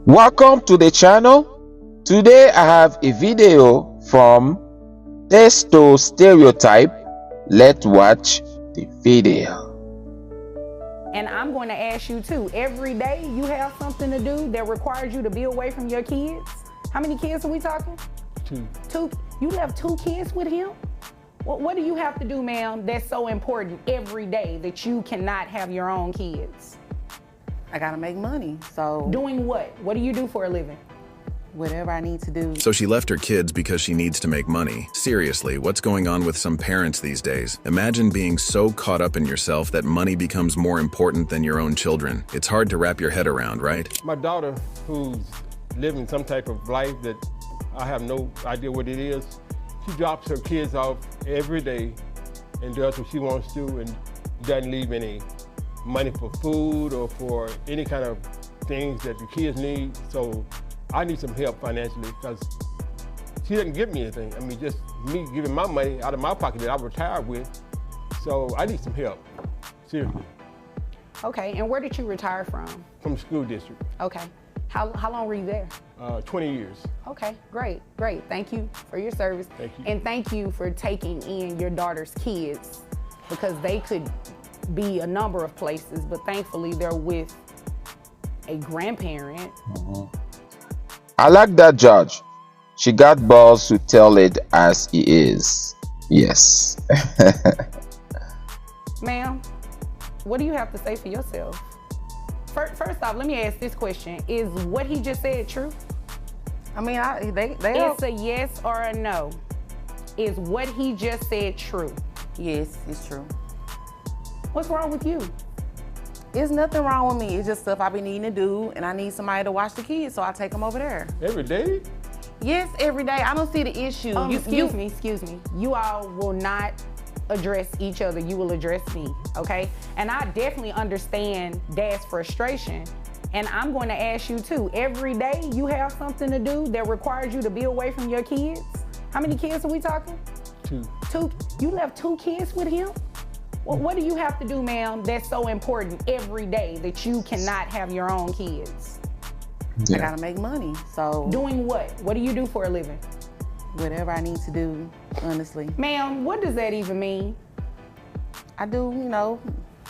Welcome to the channel. Today I have a video from Testo Stereotype. Let's watch the video. And I'm going to ask you too, every day you have something to do that requires you to be away from your kids. How many kids are we talking? Two. You left 2 kids with him? What do you have to do, ma'am, that's so important every day that you cannot have your own kids? I gotta make money, so. Doing what? What do you do for a living? Whatever I need to do. So she left her kids because she needs to make money. Seriously, what's going on with some parents these days? Imagine being so caught up in yourself that money becomes more important than your own children. It's hard to wrap your head around, right? My daughter, who's living some type of life that I have no idea what it is, she drops her kids off every day and does what she wants to and doesn't leave any money for food or for any kind of things that the kids need. So I need some help financially because she doesn't give me anything. I mean, just me giving my money out of my pocket that I retired with. So I need some help, seriously. Okay, and where did you retire from? From the school district. Okay, how long were you there? 20 years. Okay, great. Thank you for your service. Thank you. And thank you for taking in your daughter's kids because they could be a number of places, but thankfully they're with a grandparent. I like that, Judge. She got balls to tell it as it is. Yes. Ma'am, what do you have to say for yourself? First off, let me ask this question. Is what he just said true? I mean, It's a yes or a no. Is what he just said true? Yes, it's true. What's wrong with you? There's nothing wrong with me. It's just stuff I be needing to do, and I need somebody to watch the kids, so I take them over there. Every day? Yes, every day. I don't see the issue. Excuse me. You all will not address each other. You will address me, okay? And I definitely understand Dad's frustration. And I'm going to ask you too, every day you have something to do that requires you to be away from your kids? How many kids are we talking? 2. You left 2 kids with him? What do you have to do, ma'am, that's so important every day that you cannot have your own kids? I gotta make money, so. Doing what? What do you do for a living? Whatever I need to do, honestly. Ma'am, what does that even mean? I do, a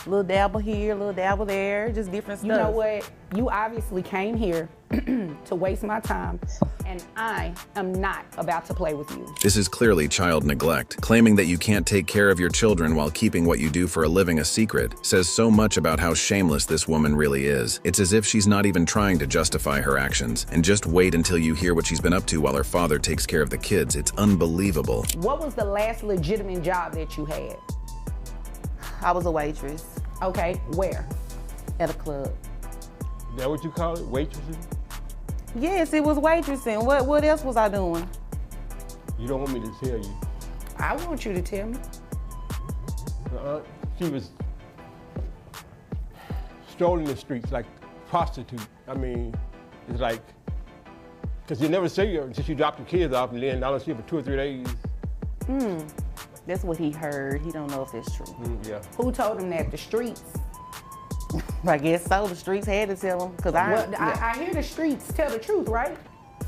little dabble here, a little dabble there, just different stuff. You know what? You obviously came here to waste my time, and I am not about to play with you. This is clearly child neglect. Claiming that you can't take care of your children while keeping what you do for a living a secret says so much about how shameless this woman really is. It's as if she's not even trying to justify her actions. And just wait until you hear what she's been up to while her father takes care of the kids. It's unbelievable. What was the last legitimate job that you had? I was a waitress. Okay, where? At a club. Is that what you call it, waitressing? Yes, it was waitressing. What else was I doing? You don't want me to tell you. I want you to tell me. She was strolling the streets like a prostitute. I mean, it's like, because you never see her until she dropped the kids off and then I don't see her for 2 or 3 days. That's what he heard. He don't know if it's true. Yeah. Who told him that? The streets? I guess so. The streets had to tell him. Because I hear the streets tell the truth, right?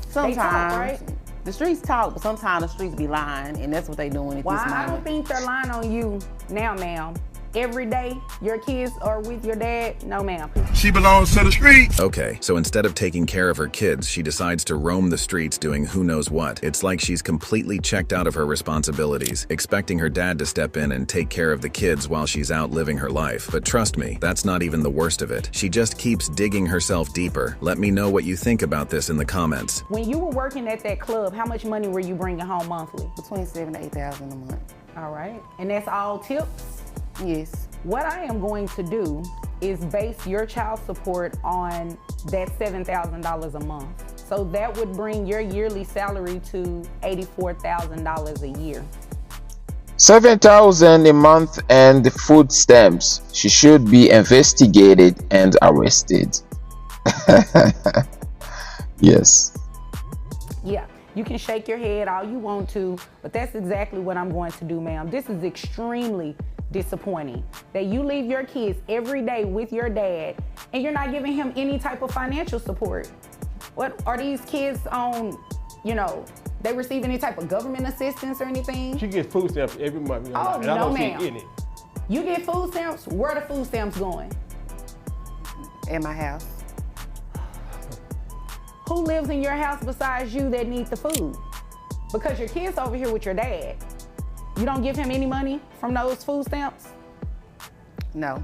Sometimes. They talk, right? The streets talk, but sometimes the streets be lying, and that's what they doing at this moment. I don't think they're lying on you now, ma'am. Every day your kids are with your dad? No, ma'am. She belongs to the streets. Okay, so instead of taking care of her kids, she decides to roam the streets doing who knows what. It's like she's completely checked out of her responsibilities, expecting her dad to step in and take care of the kids while she's out living her life. But trust me, that's not even the worst of it. She just keeps digging herself deeper. Let me know what you think about this in the comments. When you were working at that club, how much money were you bringing home monthly? Between $7,000 to $8,000 a month. All right, and that's all tips? Yes. What I am going to do is base your child support on that $7,000 a month. So that would bring your yearly salary to $84,000 a year. $7,000 a month and food stamps. She should be investigated and arrested. Yes. Yeah, you can shake your head all you want to, but that's exactly what I'm going to do, ma'am. This is extremely disappointing that you leave your kids every day with your dad and you're not giving him any type of financial support. What are these kids on, you know, they receive any type of government assistance or anything? She gets food stamps every month. Oh, and I no, don't see ma'am. any. You get food stamps? Where are the food stamps going? In my house. Who lives in your house besides you that need the food? Because your kid's over here with your dad. You don't give him any money from those food stamps? No.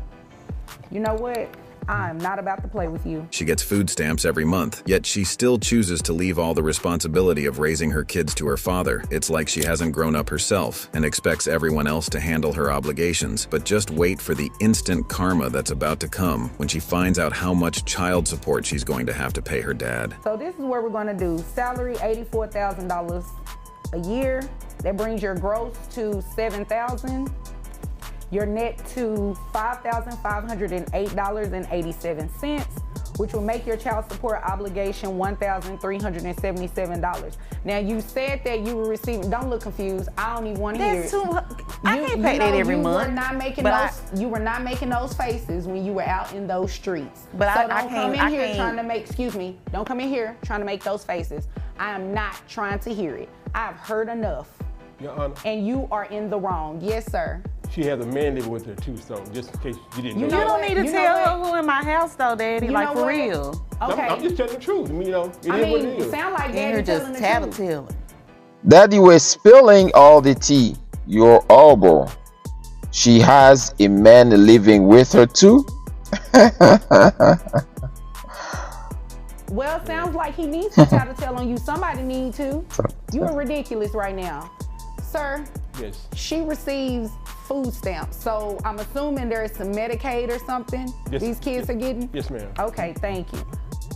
You know what? I'm not about to play with you. She gets food stamps every month, yet she still chooses to leave all the responsibility of raising her kids to her father. It's like she hasn't grown up herself and expects everyone else to handle her obligations. But just wait for the instant karma that's about to come when she finds out how much child support she's going to have to pay her dad. So this is what we're gonna do. Salary, $84,000 a year. That brings your gross to $7,000. Your net to $5,508.87, which will make your child support obligation $1,377. Now you said that you were receiving, don't look confused, I don't even want to hear it. I can't pay that every month. You were not making those faces when you were out in those streets. But so I don't can't, come in I here can't. trying to make, excuse me, don't come in here trying to make those faces. I am not trying to hear it. I've heard enough. Your Honor, And you are in the wrong. Yes, sir. she has a man living with her too, so just in case you didn't know. You don't need to You know tell what? her who in my house though, Daddy. You Like know for what? real. Okay. I'm just telling the truth. I mean, you know, it is I what mean, it it is. sound like And her Daddy just telling the tattle truth. telling. Daddy was spilling all the tea. You're horrible. She has a man living with her too. Well, sounds like he needs to tell on you. Somebody need to. You are ridiculous right now. Sir, Yes. she receives food stamps. So I'm assuming there's some Medicaid or something Yes. these kids are getting? Yes, ma'am. Okay, thank you.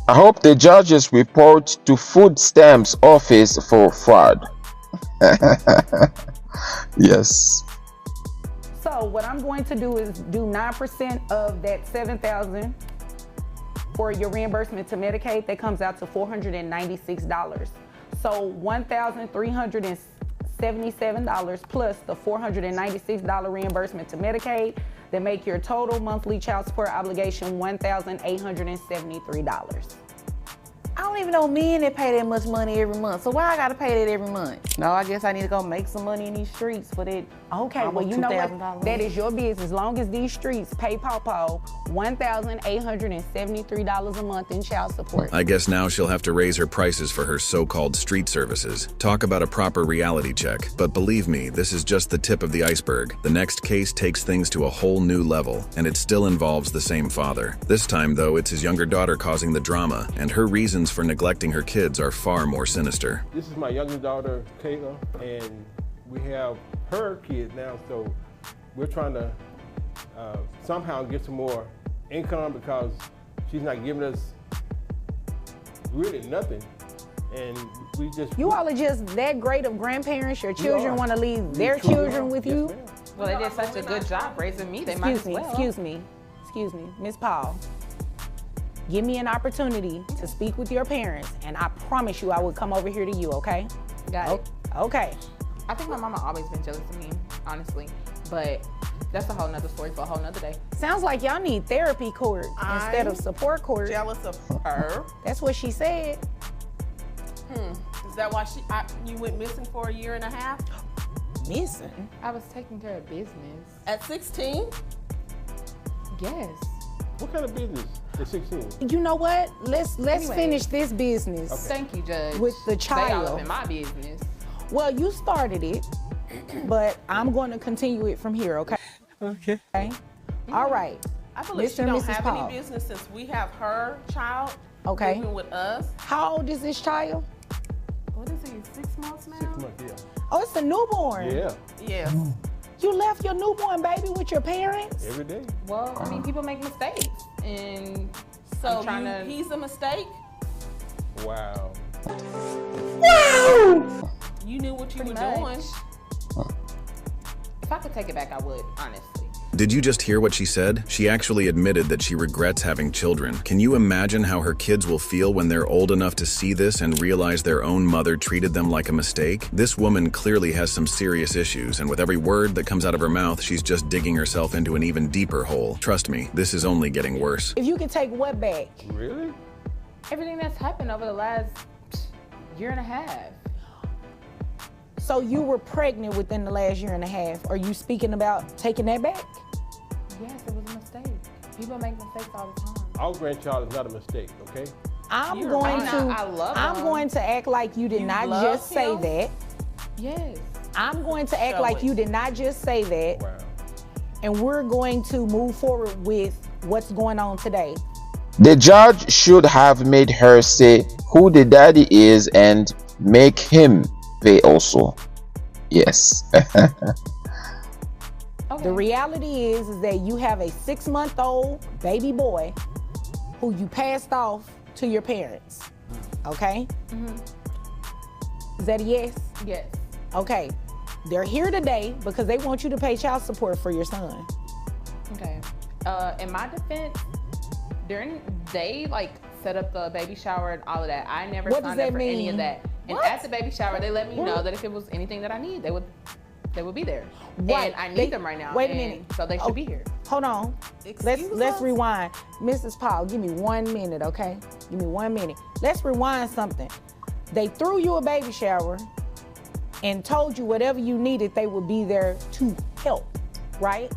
I hope the judges report to food stamps office for fraud. Yes. So what I'm going to do is do 9% of that $7,000 for your reimbursement to Medicaid. That comes out to $496. So $1,377 plus the $496 reimbursement to Medicaid, that make your total monthly child support obligation $1,873. I don't even know men that pay that much money every month. So why I gotta pay that every month? No, I guess I need to go make some money in these streets for that. Okay, well, almost you know what? $2,000. That is your business. As long as these streets pay Pawpaw $1,873 a month in child support. I guess now she'll have to raise her prices for her so-called street services. Talk about a proper reality check. But believe me, this is just the tip of the iceberg. The next case takes things to a whole new level, and it still involves the same father. This time, though, it's his younger daughter causing the drama, and her reasons for neglecting her kids are far more sinister. This is my youngest daughter, Kayla, and we have her kids now, so we're trying to somehow get some more income because she's not giving us really nothing. And we just... You all are just that great of grandparents. Your children are. want to leave We their truly children are. with Yes, you. ma'am. Well, they did such a good job raising me. They might as well. Excuse me, Miss Paul. Give me an opportunity to speak with your parents, and I promise you I will come over here to you, okay? Got it. Okay. I think my mama always been jealous of me, honestly. But that's a whole nother story for a whole nother day. Sounds like y'all need therapy court instead of support court. Jealous of her. That's what she said. Is that why you went missing for a year and a half? Missing? I was taking care of business. At 16? Yes. What kind of business at 16? You know what? Let's Anyway. finish this business. Thank you, Judge. With the They all child. up in my business. Well, you started it, but I'm going to continue it from here, okay? Okay. All right. I believe Mr. she and don't Mrs. have Paul. any business since we have her child Okay. living with us. How old is this child? What is he, 6 months now? 6 months, yeah. Oh, it's a newborn. Yeah, Yes. You left your newborn baby with your parents? every day. Well, I mean, people make mistakes. And So I'm trying to... he's a mistake? Wow. You knew what you Pretty were much. doing. If I could take it back, I would, honestly. Did you just hear what she said? She actually admitted that she regrets having children. Can you imagine how her kids will feel when they're old enough to see this and realize their own mother treated them like a mistake? This woman clearly has some serious issues, and with every word that comes out of her mouth, she's just digging herself into an even deeper hole. Trust me, this is only getting worse. If you could take what back? Really? Everything that's happened over the last year and a half. So you were pregnant within the last year and a half. Are you speaking about taking that back? Yes, it was a mistake. People make mistakes all the time. Our grandchild is not a mistake, okay? I'm going to act like you did not just say that. Yes. I'm going to act like you did not just say that. Wow. And we're going to move forward with what's going on today. The judge should have made her say who the daddy is and make him pay also. Yes. Okay. The reality is that you have a 6-month-old baby boy who you passed off to your parents. Okay? Is that a yes? Yes. Okay. They're here today because they want you to pay child support for your son. Okay. In my defense, they like set up the baby shower and all of that. I never signed up for any of that. And at the baby shower, they let me know that if it was anything that I need, they would be there. Right. And I need them right now. Wait a minute. So they should be here. Hold on. Let's rewind. Mrs. Paul, give me 1 minute, okay? Give me 1 minute. Let's rewind something. They threw you a baby shower and told you whatever you needed, they would be there to help, right?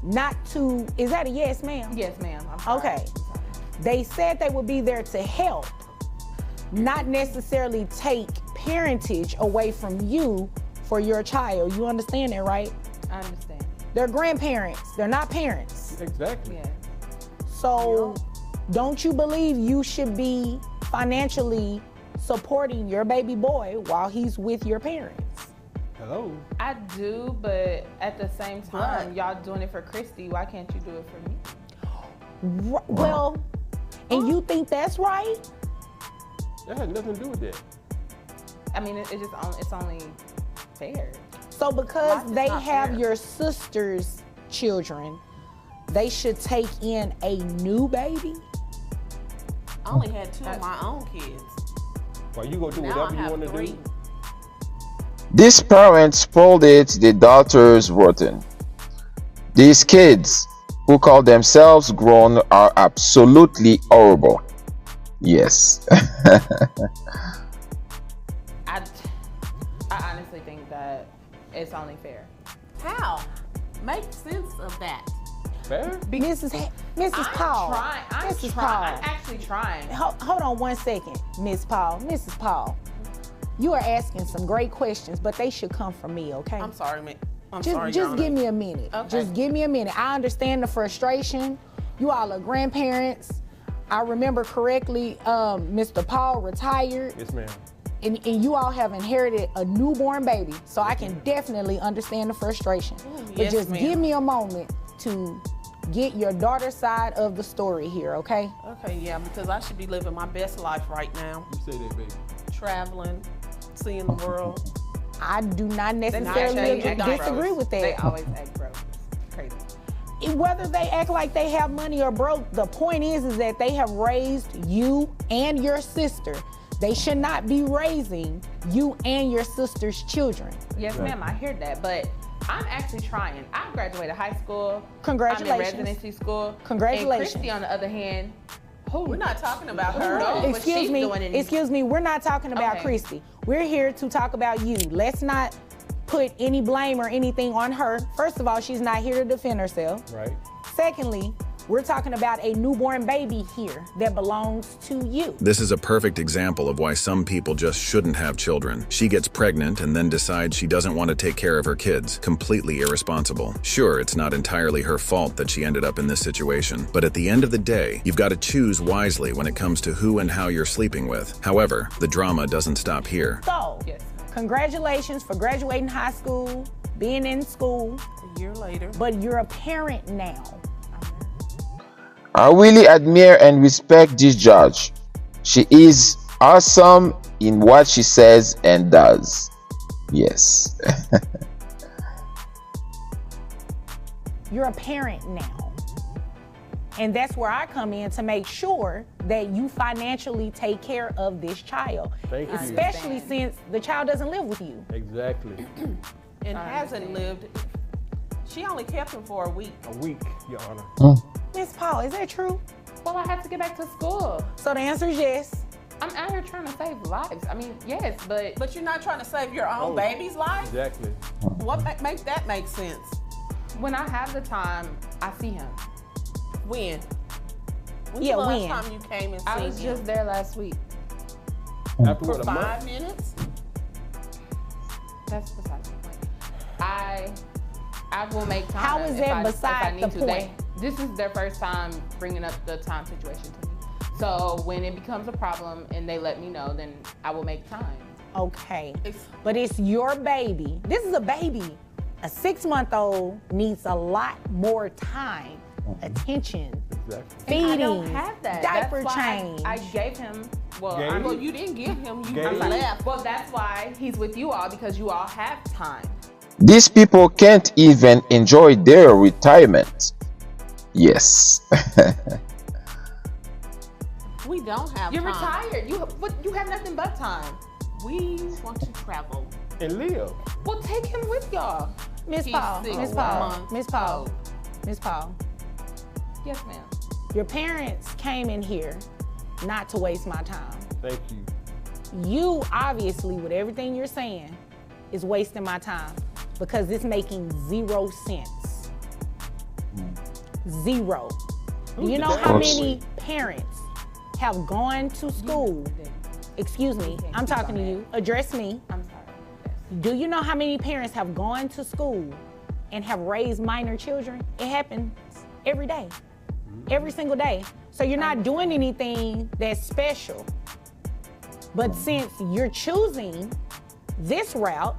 Not to, is that a yes, ma'am? Yes, ma'am. Okay. They said they would be there to help, not necessarily take parentage away from you for your child. You understand that, right? I understand. They're grandparents. They're not parents. Exactly. Yeah. So don't you believe you should be financially supporting your baby boy while he's with your parents? Hello. I do, but at the same time, y'all doing it for Christy. Why can't you do it for me? Well, and you think that's right? That has nothing to do with that. I mean, it's only fair. So because they have fair. your sister's children, they should take in a new baby? I only had 2 of my own kids. Well, you gonna do Now whatever I you want have to 3. do. This parent spoiled it, the daughters rotten. These kids who call themselves grown are absolutely horrible. Yes. I honestly think that it's only fair. How? Make sense of that. Fair? Mrs. Paul. I'm Mrs. trying. Paul. I'm actually trying. Hold on 1 second, Miss Paul. Mrs. Paul, you are asking some great questions, but they should come from me, okay? I'm sorry, man. Just give me a minute. Okay. Just give me a minute. I understand the frustration. You all are grandparents. I remember correctly, Mr. Paul retired. Yes, ma'am. And you all have inherited a newborn baby. So I can definitely understand the frustration. But yes, just ma'am. give me a moment to get your daughter's side of the story here, okay? Okay, yeah, because I should be living my best life right now. You say that, baby. Traveling, seeing the world. I do not necessarily disagree with They that. always act broke. It's crazy. Whether they act like they have money or broke, the point is that they have raised you and your sister. They should not be raising you and your sister's children. Yes, ma'am, I hear that, but I'm actually trying. I graduated high school. Congratulations. I'm in residency school. Congratulations. And Christy, on the other hand, We're not talking about her. Excuse me, we're not talking about Okay. Christy. We're here to talk about you. Let's not put any blame or anything on her. First of all, she's not here to defend herself. Right. Secondly, we're talking about a newborn baby here that belongs to you. This is a perfect example of why some people just shouldn't have children. She gets pregnant and then decides she doesn't want to take care of her kids. Completely irresponsible. Sure, it's not entirely her fault that she ended up in this situation, but at the end of the day, you've got to choose wisely when it comes to who and how you're sleeping with. However, the drama doesn't stop here. So, congratulations for graduating high school, being in school. A year later. But you're a parent now. I really admire and respect this judge. She is awesome in what she says and does. Yes. You're a parent now. And that's where I come in to make sure that you financially take care of this child. Thank you. Especially since the child doesn't live with you. Exactly. And hasn't lived. She only kept him for a week. A week, Your Honor. Miss Paul, is that true? Well, I have to get back to school. So the answer is yes. I'm out here trying to save lives. I mean, yes, but... But you're not trying to save your own baby's life? Exactly. What makes that make sense? When I have the time, I see him. When? When's the last time you came and seen him? I was just there last week. After For what, 5 minutes? That's beside the point. I will make time. How is that beside the point? This is their first time bringing up the time situation to me. So when it becomes a problem and they let me know, then I will make time. Okay, but it's your baby. This is a baby. A 6-month-old needs a lot more time, attention, feeding, I don't have that. diaper That's why change. I gave him. Well, Well, you didn't give him. You Gave. left. well, that's why he's with you all, because you all have time. These people can't even enjoy their retirement. Yes. We don't have You're time. retired. You have nothing but time. We want to travel. And live. Well, take him with y'all. Miss He's Paul, 6 Miss Paul, months Miss Paul, old. Miss Paul. Yes, ma'am. Your parents came in here not to waste my time. Thank you. You obviously, with everything you're saying, is wasting my time because it's making 0 sense. 0. Do you know how many parents have gone to school? Excuse me, I'm talking to you. Address me. I'm sorry. Do you know how many parents have gone to school and have raised minor children? It happens every day, every single day. So you're not doing anything that's special. But since you're choosing this route,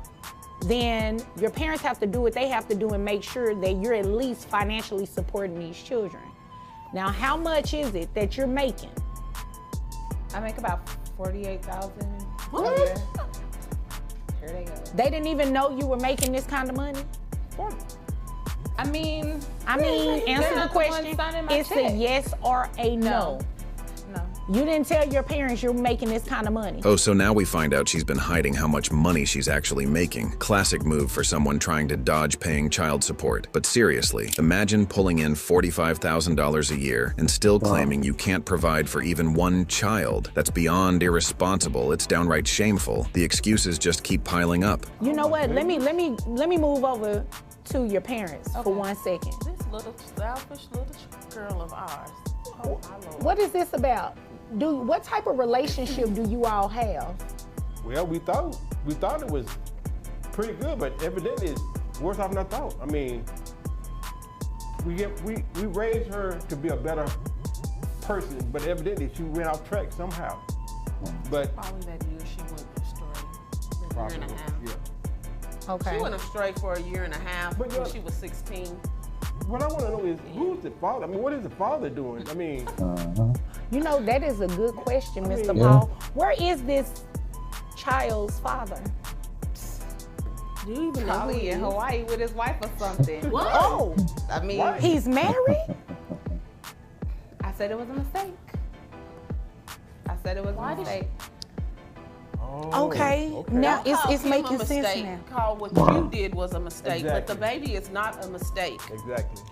then your parents have to do what they have to do and make sure that you're at least financially supporting these children. Now, how much is it that you're making? I make about $48,000. What? Here they go. They didn't even know you were making this kind of money? I mean, Answer the question. It's a yes or a no. No. You didn't tell your parents you're making this kind of money. Oh, so now we find out she's been hiding how much money she's actually making. Classic move for someone trying to dodge paying child support. But seriously, imagine pulling in $45,000 a year and still claiming you can't provide for even one child. That's beyond irresponsible. It's downright shameful. The excuses just keep piling up. You know what? Let me move over to your parents for 1 second. This little selfish little girl of ours. Oh, my Lord. What is this about? What type of relationship do you all have? Well, we thought it was pretty good, but evidently it's worse off than I thought. I mean, we raised her to be a better person, but evidently she went off track somehow. But Probably that year she went astray. A year and a half. Yeah. Okay. She went astray for a year and a half But when she was 16. What I want to know is, who's the father? I mean, what is the father doing? I mean, You know, that is a good question, Mr. Paul. Where is this child's father? Do you even know who Probably he in is? Hawaii with his wife or something. What? Oh, I mean, he's married? I said it was a mistake. I said it was a mistake. Okay. Now Don't call it's him making a sense mistake. now. Call what you did was a mistake, but the Exactly. baby is not a mistake. exactly.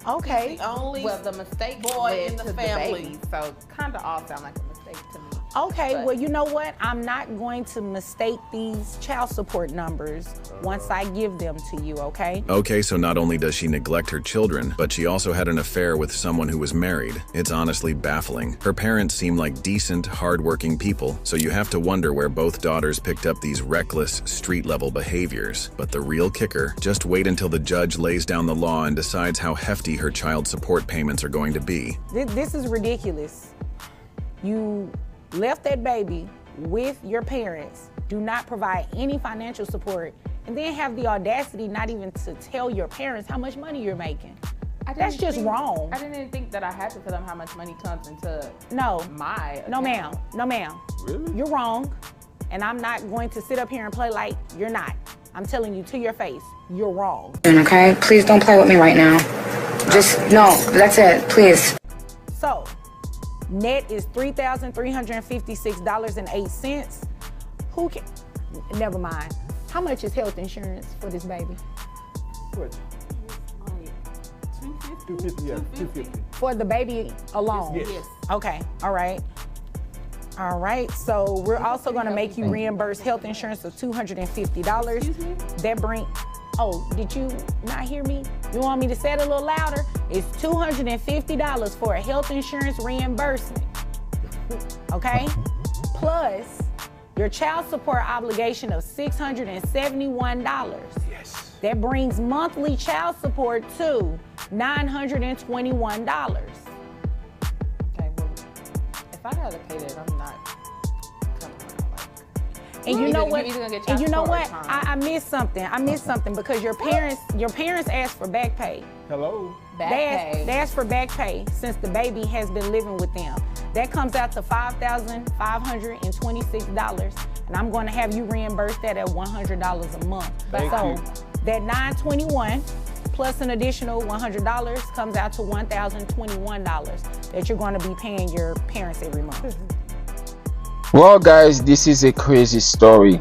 Okay. The only Well, the mistake boy led in the to family. baby, so kind of all sound like a mistake to me. Okay, But- well, you know what? I'm not going to mistake these child support numbers once I give them to you, okay? Okay, so not only does she neglect her children, but she also had an affair with someone who was married. It's honestly baffling. Her parents seem like decent, hardworking people, so you have to wonder where both daughters picked up these reckless, street-level behaviors. But the real kicker, just wait until the judge lays down the law and decides how hefty her child support payments are going to be. This is ridiculous. You left that baby with your parents, do not provide any financial support, and then have the audacity not even to tell your parents how much money you're making. That's just wrong. I didn't even think that I had to tell them how much money comes into No. my No, account. ma'am. No, ma'am. Really? You're wrong, and I'm not going to sit up here and play like you're not. I'm telling you to your face, you're wrong. Okay? Please don't play with me right now. Just, no, that's it, please. So, net is $3,356.08. Who can, never mind. How much is health insurance for this baby? What? like 250. 250, yeah, 250. For the baby alone? Yes. Okay, all right. All right, so we're also gonna make you reimburse health insurance of $250. That bring, oh, did you not hear me? You want me to say it a little louder? It's $250 for a health insurance reimbursement, okay? Plus your child support obligation of $671. Yes. That brings monthly child support to $921. Okay, well, if I gotta pay that, I'm not coming around like. And you know what? And you know what? I I missed something. I missed something because your parents asked for back pay. Hello? They asked for back pay since the baby has been living with them. That comes out to $5,526, and I'm going to have you reimburse that at $100 a month. Thank you. That $921 plus an additional $100 comes out to $1,021 that you're going to be paying your parents every month. Well, guys, this is a crazy story.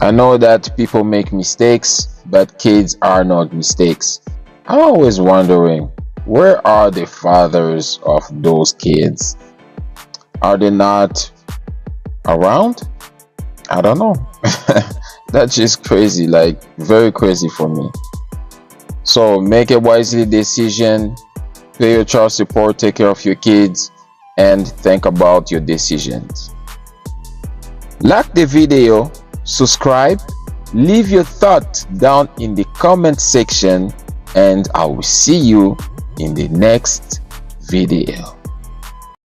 I know that people make mistakes, but kids are not mistakes. I'm always wondering, where are the fathers of those kids? Are they not around? I don't know. That's just crazy, like very crazy for me. So make a wisely decision, pay your child support, take care of your kids, and think about your decisions. Like the video, subscribe, leave your thoughts down in the comment section, and I will see you in the next video.